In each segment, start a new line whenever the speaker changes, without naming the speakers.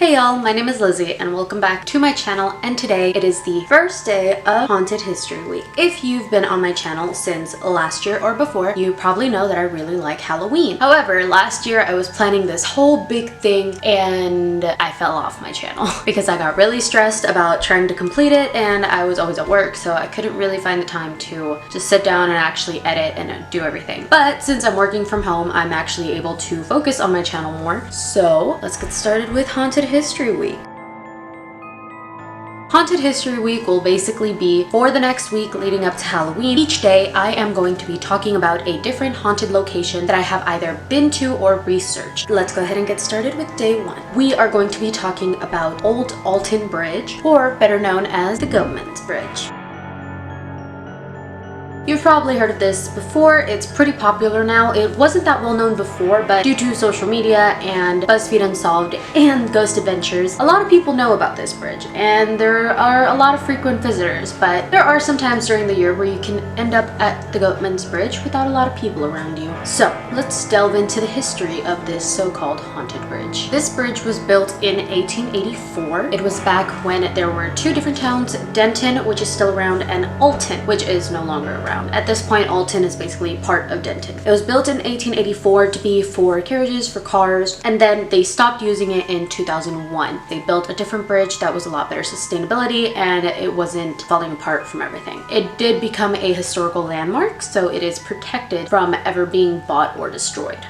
Hey y'all, my name is Lizzy and welcome back to my channel, and today it is the first day of Haunted History Week. If you've been on my channel since last year or before, you probably know that I really like Halloween. However, last year I was planning this whole big thing and I fell off my channel because I got really stressed about trying to complete it and I was always at work, so I couldn't really find the time to just sit down and actually edit and do everything. But since I'm working from home, I'm actually able to focus on my channel more. So let's get started with Haunted History Week. Haunted History Week will basically be for the next week leading up to Halloween. Each day I am going to be talking about a different haunted location that I have either been to or researched. Let's go ahead and get started with day one. We are going to be talking about Old Alton Bridge, or better known as the Goatmans Bridge. You've probably heard of this before. It's pretty popular now. It wasn't that well known before, but due to social media and Buzzfeed Unsolved and Ghost Adventures, a lot of people know about this bridge and there are a lot of frequent visitors, but there are some times during the year where you can end up at the Goatmans Bridge without a lot of people around you. So let's delve into the history of this so-called haunted bridge. This bridge was built in 1884. It was back when there were two different towns, Denton, which is still around, and Alton, which is no longer around. At this point, Alton is basically part of Denton. It was built in 1884 to be for carriages, for cars, and then they stopped using it in 2001. They built a different bridge that was a lot better sustainability and it wasn't falling apart from everything. It did become a historical landmark, so it is protected from ever being bought or destroyed.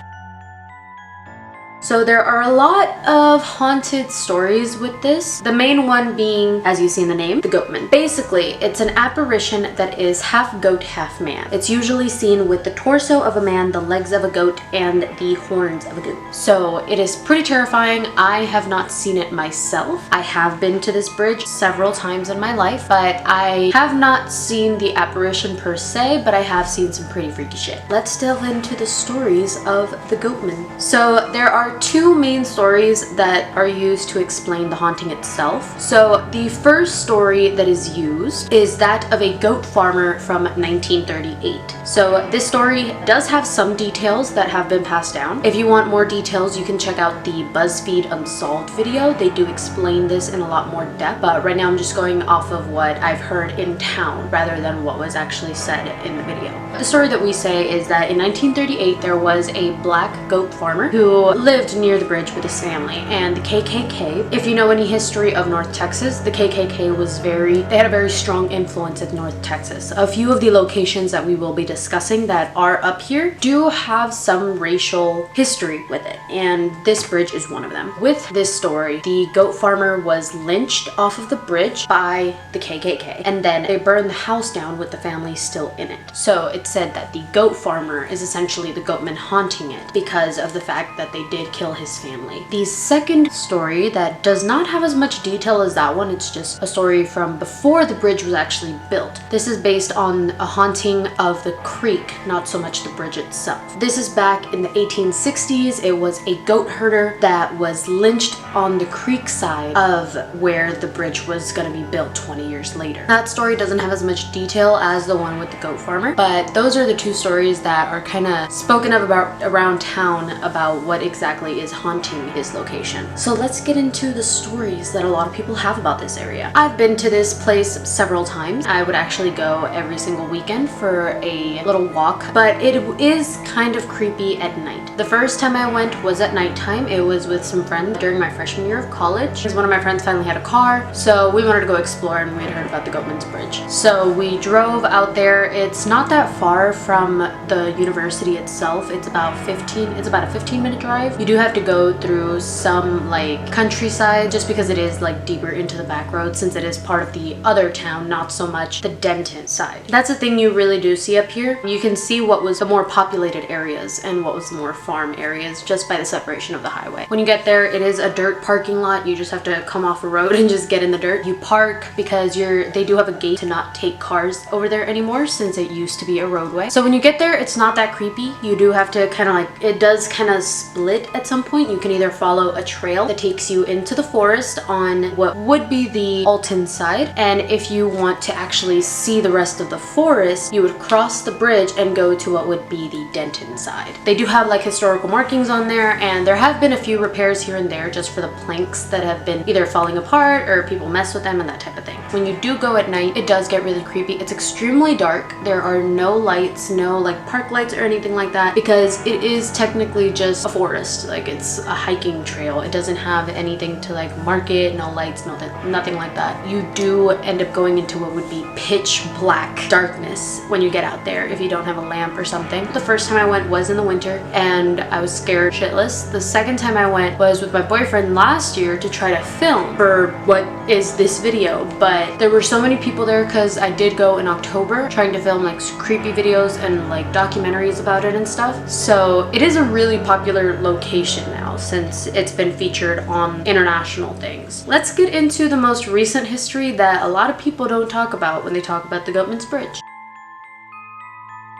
So there are a lot of haunted stories with this. The main one being, as you see in the name, the Goatman. Basically, it's an apparition that is half goat, half man. It's usually seen with the torso of a man, the legs of a goat, and the horns of a goat. So it is pretty terrifying. I have not seen it myself. I have been to this bridge several times in my life, but I have not seen the apparition per se, but I have seen some pretty freaky shit. Let's delve into the stories of the Goatman. So there are two main stories that are used to explain the haunting itself. So the first story that is used is that of a goat farmer from 1938. So this story does have some details that have been passed down. If you want more details, you can check out the Buzzfeed Unsolved video. They do explain this in a lot more depth, but right now I'm just going off of what I've heard in town rather than what was actually said in the video. The story that we say is that in 1938 there was a black goat farmer who lived near the bridge with his family, and the KKK, if you know any history of North Texas, the KKK was they had a very strong influence in North Texas. A few of the locations that we will be discussing that are up here do have some racial history with it, and this bridge is one of them. With this story, the goat farmer was lynched off of the bridge by the KKK, and then they burned the house down with the family still in it. So it's said that the goat farmer is essentially the Goatman haunting it because of the fact that they did kill his family. The second story that does not have as much detail as that one, it's just a story from before the bridge was actually built. This is based on a haunting of the creek, not so much the bridge itself. This is back in the 1860s. It was a goat herder that was lynched on the creek side of where the bridge was going to be built 20 years later. That story doesn't have as much detail as the one with the goat farmer, but those are the two stories that are kind of spoken of about around town about what exactly is haunting his location. So let's get into the stories that a lot of people have about this area. I've been to this place several times. I would actually go every single weekend for a little walk, but it is kind of creepy at night. The first time I went was at nighttime. It was with some friends during my freshman year of college, because one of my friends finally had a car, so we wanted to go explore, and we had heard about the Goatmans Bridge. So we drove out there. It's not that far from the university itself. It's about a 15-minute drive. You do have to go through some like countryside just because it is like deeper into the back road, since it is part of the other town, not so much the Denton side. That's the thing you really do see up here. You can see what was the more populated areas and what was the more farm areas just by the separation of the highway. When you get there, it is a dirt parking lot. You just have to come off a road and just get in the dirt. You park because they do have a gate to not take cars over there anymore, since it used to be a roadway. So when you get there, it's not that creepy. You do have to kind of like, it does kind of split at at some point. You can either follow a trail that takes you into the forest on what would be the Alton side, and if you want to actually see the rest of the forest, you would cross the bridge and go to what would be the Denton side. They do have like historical markings on there, and there have been a few repairs here and there just for the planks that have been either falling apart or people mess with them and that type of thing. When you do go at night, it does get really creepy. It's extremely dark. There are no lights, no like park lights or anything like that, because it is technically just a forest. Like, it's a hiking trail. It doesn't have anything to like mark it, no lights, nothing like that. You do end up going into what would be pitch black darkness when you get out there if you don't have a lamp or something. The first time I went was in the winter and I was scared shitless. The second time I went was with my boyfriend last year to try to film for what is this video, but there were so many people there because I did go in October trying to film like creepy videos and like documentaries about it and stuff. So it is a really popular location now since it's been featured on international things. Let's get into the most recent history that a lot of people don't talk about when they talk about the Goatmans Bridge.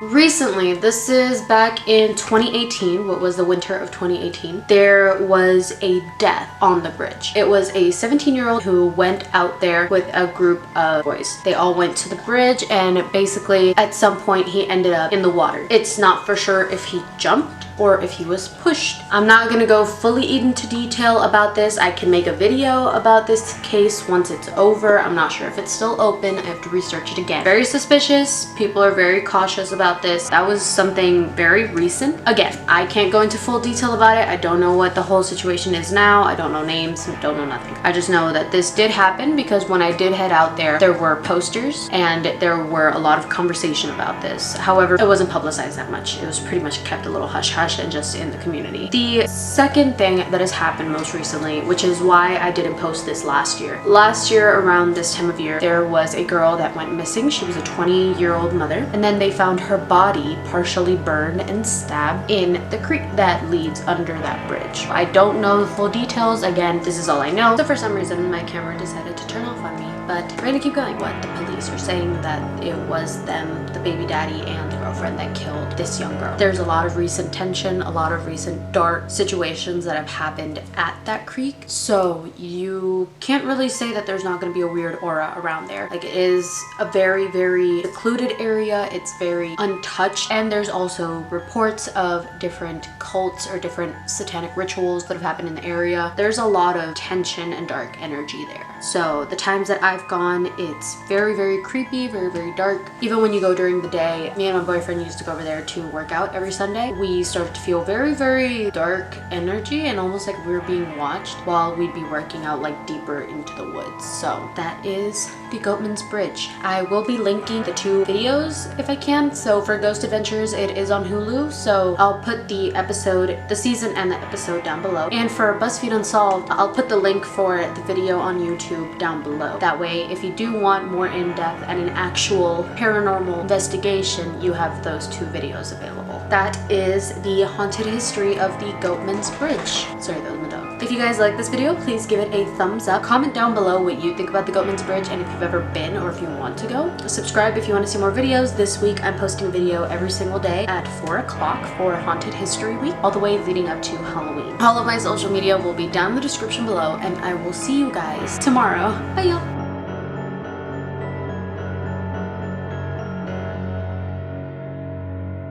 Recently, this is back in 2018, what was the winter of 2018, there was a death on the bridge. It was a 17-year-old who went out there with a group of boys. They all went to the bridge and basically at some point he ended up in the water. It's not for sure if he jumped or if he was pushed. I'm not gonna go fully into detail about this. I can make a video about this case once it's over. I'm not sure if it's still open. I have to research it again. Very suspicious. People are very cautious about this. That was something very recent. Again, I can't go into full detail about it. I don't know what the whole situation is now. I don't know names, don't know nothing. I just know that this did happen because when I did head out there, there were posters and there were a lot of conversation about this. However, it wasn't publicized that much. It was pretty much kept a little hush-hush and just in the community. The second thing that has happened most recently, which is why I didn't post this last year. Last year around this time of year, there was a girl that went missing. She was a 20-year-old mother, and then they found her body partially burned and stabbed in the creek that leads under that bridge. I don't know the full details. Again, this is all I know. So for some reason, my camera decided to turn off on me, but we're gonna keep going. What the police are saying that it was them, the baby daddy and the girlfriend, that killed this young girl. There's a lot of recent tension, a lot of recent dark situations that have happened at that creek, so you can't really say that there's not going to be a weird aura around there. Like, it is a very, very secluded area. It's very untouched, and there's also reports of different cults or different satanic rituals that have happened in the area. There's a lot of tension and dark energy there. So the times that I've gone, it's very, very creepy, very, very dark. Even when you go during the day, me and my boyfriend used to go over there to work out every Sunday. We started to feel very, very dark energy and almost like we were being watched while we'd be working out like deeper into the woods. So that is the Goatmans Bridge. I will be linking the two videos if I can. So for Ghost Adventures, it is on Hulu, so I'll put the episode, the season and the episode down below. And for Buzzfeed Unsolved, I'll put the link for the video on YouTube down below. That way, if you do want more in-depth and an actual paranormal investigation, you have those two videos available. That is the haunted history of the Goatmans Bridge. Sorry, that was my dog. If you guys like this video, please give it a thumbs up. Comment down below what you think about the Goatmans Bridge and if you've ever been or if you want to go. Subscribe if you want to see more videos. This week, I'm posting a video every single day at 4 o'clock for Haunted History Week, all the way leading up to Halloween. All of my social media will be down in the description below, and I will see you guys tomorrow. Bye, y'all.